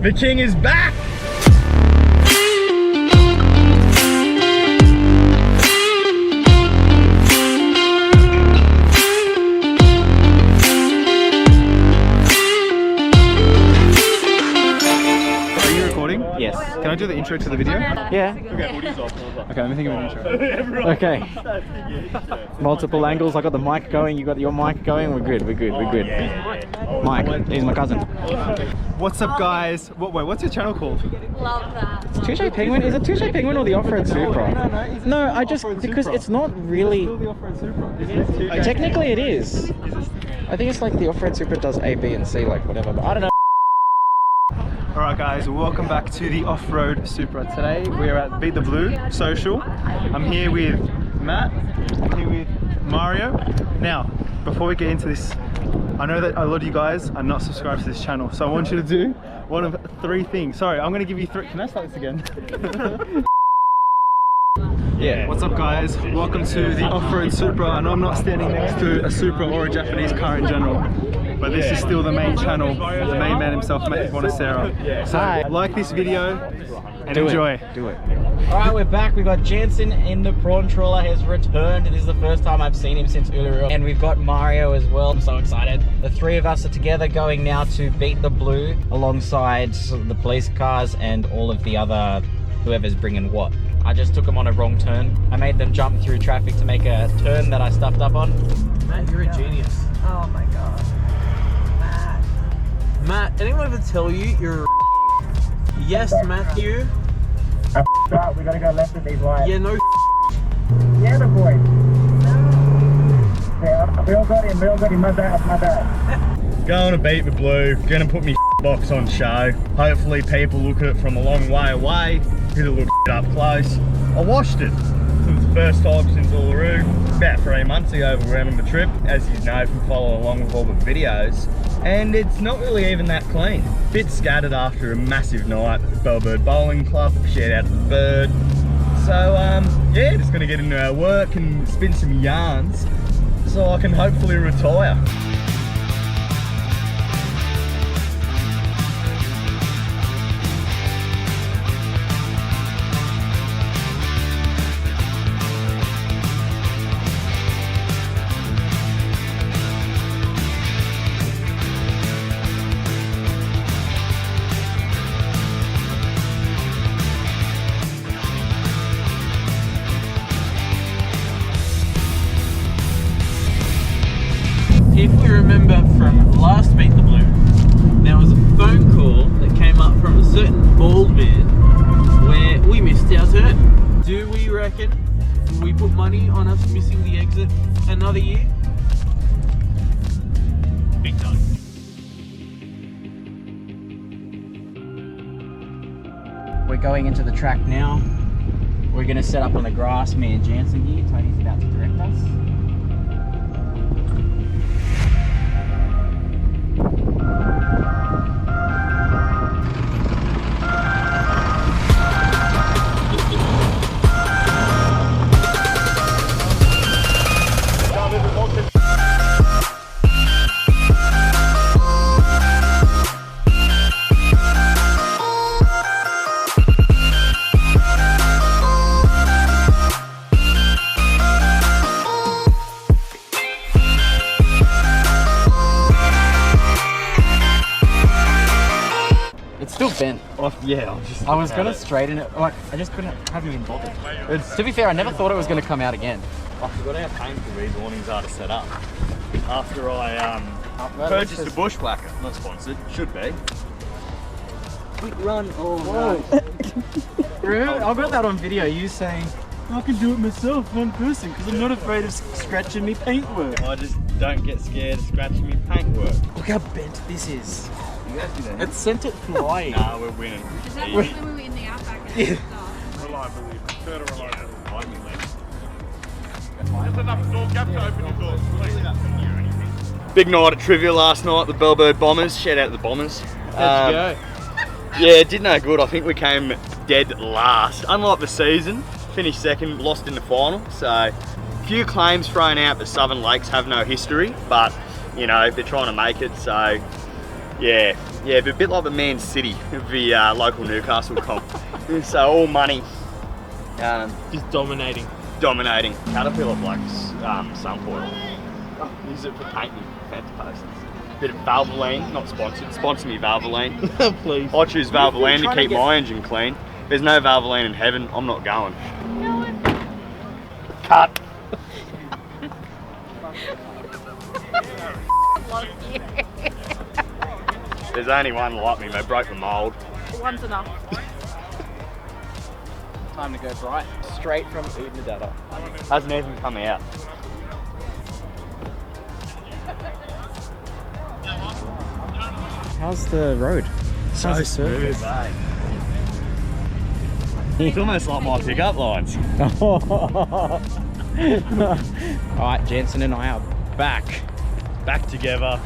The king is back! Yes. Can I do the intro to the video? Yeah. Okay, let me think of an intro. Okay. Multiple angles. I got the mic going. You got your mic going. We're good. We're good. We're good. Mike. He's my cousin. What's up, guys? Wait, what's your channel called? Love that. Touche Penguin? Is it Touche Penguin or the Offroad Supra? No, I just because it's not really. Technically, it is. I think it's like the Offroad Supra does A, B, and C, like whatever. But I don't know. Alright guys, welcome back to the Offroad Supra. Today we're at Beat the Blue Social. I'm here with Matt, I'm here with Mario. Now, before we get into this, I know that a lot of you guys are not subscribed to this channel, so I want you to do one of three things. Sorry, I'm going to give you three. Can I start this again? Yeah. What's up guys? Welcome to the Offroad Supra, and I'm not standing next to a Supra or a Japanese car in general. But this is still the main channel, the main man himself, Matt Bonacera. So like this video and enjoy. Do it. Alright, we're back. We've got Janszen in the Prawn Trawler has returned. This is the first time I've seen him since Uluru. And we've got Mario as well. I'm so excited. The three of us are together going now to Beat the Blue alongside the police cars and all of the other whoever's bringing what. I just took them on a wrong turn. I made them jump through traffic to make a turn that I stuffed up on. Matt, you're a genius. Oh my god. Matt, anyone ever tell you you're a Yes, Matthew? We gotta go left with these lights. Yeah, no Yeah, the boy. Yeah, we all got him, my bad. Going to Beat the Blue, gonna put me box on show. Hopefully people look at it from a long way away, get a look up close. I washed it. It was the first time since Uluru. About 3 months ago we went on the trip, as you know from following along with all the videos. And it's not really even that clean. Bit scattered after a massive night at the Bellbird Bowling Club. Shout out to the bird. So yeah, just gonna get into our work and spin some yarns so I can hopefully retire. If we remember from last Beat the Blue, there was a phone call that came up from a certain bald man where we missed our turn. Do we reckon we put money on us missing the exit another year? Big time. We're going into the track now. We're going to set up on the grass, me and Janszen here. Tony's about to direct us. Still bent. Yeah, I was gonna straighten it, like I just haven't even bothered. To be fair, I never thought it was gonna come out again. I forgot how painful these awnings are to set up. After I purchased a bushwhacker, not sponsored, should be. Quick run. Oh no. Remember, I got that on video, you saying, I can do it myself, one person, because I'm not afraid of scratching me paintwork. I just don't get scared of scratching me paintwork. Look how bent this is. It sent it flying. Nah, we're winning. Is that when we were in the outback and stuff? Reliability. Further reliability. Just enough door gap to open the doors. Big night at trivia last night, the Bellbird Bombers. Shout out to the Bombers. How'd you go? Yeah, it did no good. I think we came dead last. Unlike the season, finished second, lost in the final. So, few claims thrown out that Southern Lakes have no history, but you know, they're trying to make it. So, yeah, Yeah, but a bit like the Man City of the local Newcastle comp. So all money. Just dominating. Dominating. Caterpillar blokes, Sunfoil. Use it for painting fence posts. Bit of Valvoline, not sponsored. Sponsor me, Valvoline. Please. I choose Valvoline to keep my engine clean. There's no Valvoline in heaven, I'm not going. Cut. There's only one like me, they broke the mould. One's enough. Time to go bright. Straight from Udnadada. Hasn't even come out. How's the road? So How's the smooth, surface? mate. It's almost like my pickup lines. Alright, Janszen and I are back. Back together.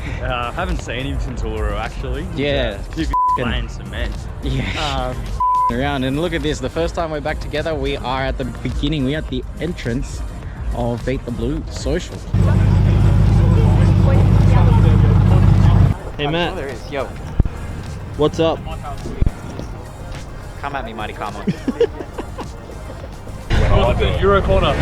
Haven't seen him since Uluru actually. Yeah. Playing cement. Yeah. Around and look at this. The first time we're back together, we are at the beginning. We're at the entrance of Beat the Blue Social. Hey Matt, There is. Yo, what's up? come at me, mighty Karma. Euro corner.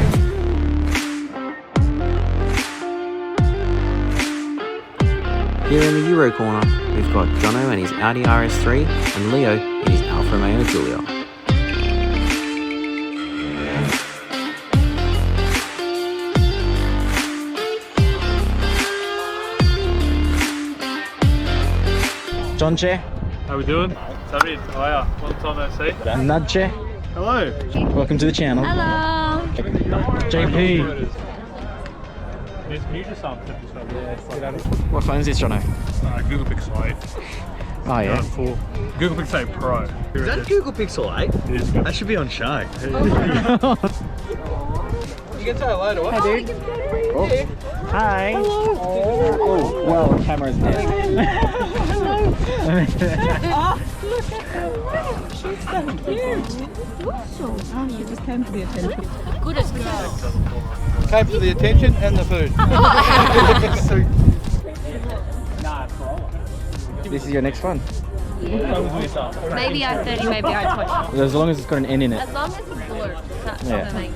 Here in the Euro corner, we've got Jono and his Audi RS3 and Leo in his Alfa Romeo Giulia. Janszen, How we doing? David, how are you? Long time no see. Nadje, Hello. welcome to the channel. Hello. JP. Can you just What phone is this, Jono? Google Pixel 8. Oh yeah. Full. Google Pixel 8 Pro. Is that Google Pixel 8? It is good. That should be on show. You can say hello to us. Hi, dude. Hi. Oh, well, the camera's dead. Good as cow. Came for the attention and the food. This is your next one. Maybe I 30, maybe I 20. As long as it's got an N in it. As long as it's blue. That's Yeah. amazing.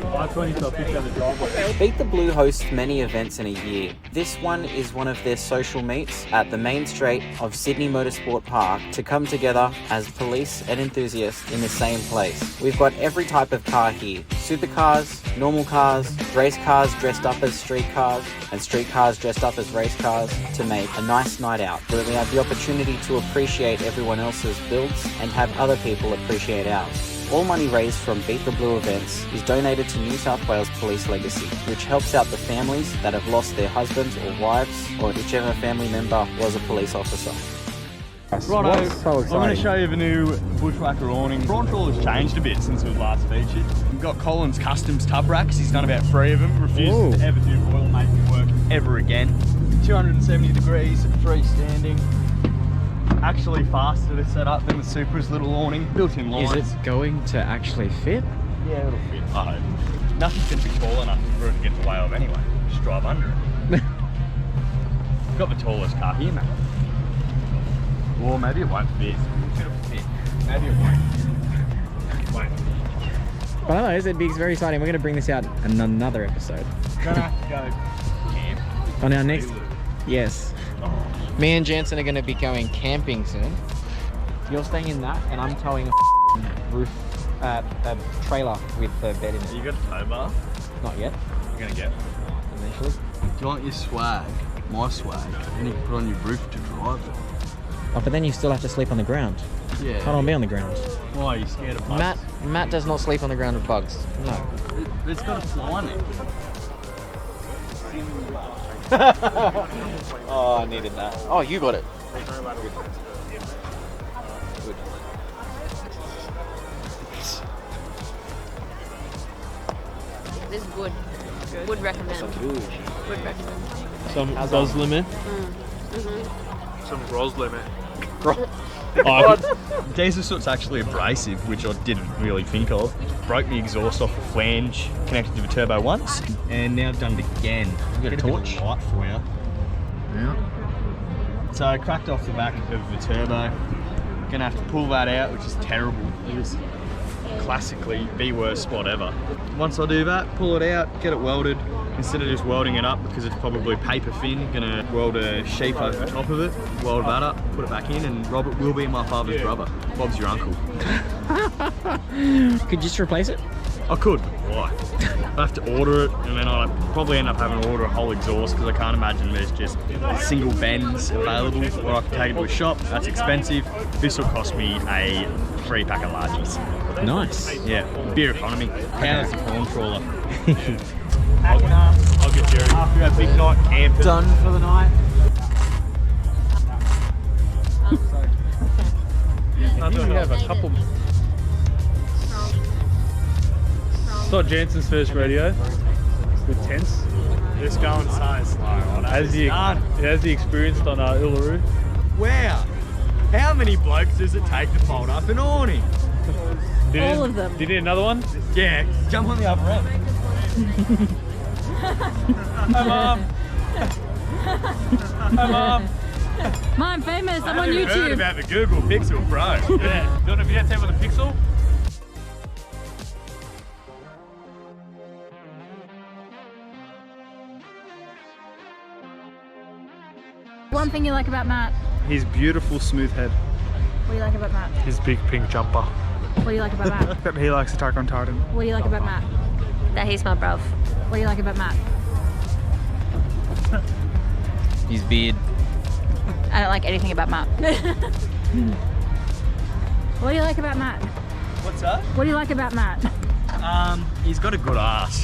Beat the Blue hosts many events in a year. This one is one of their social meets at the main straight of Sydney Motorsport Park to come together as police and enthusiasts in the same place. We've got every type of car here. Supercars, normal cars, race cars dressed up as street cars, and street cars dressed up as race cars to make a nice night out where we have the opportunity to appreciate everyone else's builds and have other people appreciate ours. All money raised from Beat the Blue events is donated to New South Wales Police Legacy, which helps out the families that have lost their husbands or wives or whichever family member was a police officer. Righto, What's so I'm going to exciting? show you the new Bushwhacker awning. Prawn Trawler's changed a bit since it was last featured. We've got Colin's Customs tub racks. He's done about 3 of them. Refuses to ever do oil making work ever again. 270 degrees, freestanding. Actually faster to set up than the Supra's little awning. Built-in lines. Is it going to actually fit? Yeah, it'll fit. I hope. Nothing's going to be tall enough for it to get the way of anyway. Just drive under it. We've got the tallest car here, mate. Or maybe it won't fit. It'll fit. Maybe it won't. It won't. But I don't know, it'd be very exciting. We're going to bring this out in another episode. Gonna have to go camp. On our next... Yes. Me and Janszen are going to be going camping soon. You're staying in that, and I'm towing a roof, a trailer with the bed in it. You got a tow bar? Not yet, You're gonna get eventually. Do you want your swag, my swag, and you can put on your roof to drive it? Oh, but then you still have to sleep on the ground. Yeah. I don't want to be on the ground. Why are you scared of bugs? Matt does not sleep on the ground with bugs. No. It's got a fly in it. Oh, I needed that. Oh, you got it. Good. This is good. Would recommend. Would recommend. Some Roslime. Some Roslime. Diesel soot's actually abrasive, which I didn't really think of. Broke the exhaust off the flange, connected to the turbo once, and now done it again. Get a torch light for you. Yeah. So I cracked off the back of the turbo. Gonna have to pull that out, which is terrible. It was classically the worst spot ever. Once I do that, pull it out, get it welded. Instead of just welding it up because it's probably paper thin, gonna weld a sheep over the top of it, weld that up, put it back in, and Robert will be my father's brother. Bob's your uncle. Could you just replace it? I could, but why? I have to order it, and then I'll probably end up having to order a whole exhaust because I can't imagine there's just single bends available, or I can take it to a shop. That's expensive. This will cost me a 3-pack of largies. Nice. Yeah, beer economy. How's the prawn trawler? I'll get Jerry. After that big night camping. Done for the night. I think we have a couple. Saw Janszen's first radio with tents. Just going so slow. Has he experienced on Uluru? Wow. How many blokes does it take to fold up an awning? All of them. Did you need another one? Yeah, jump on the other end. Hi, Mom. Hi, Mom. Mom, I'm famous. I'm on I haven't heard YouTube. about the Google Pixel Pro. Yeah. Do you want a video tape with a pixel? One thing you like about Matt. His beautiful smooth head. What do you like about Matt? His big pink jumper. What do you like about Matt? That he likes Attack on Titan. What do you like about Matt? That he's my bruv. What do you like about Matt? His beard. I don't like anything about Matt. What do you like about Matt? What's that? What do you like about Matt? He's got a good ass.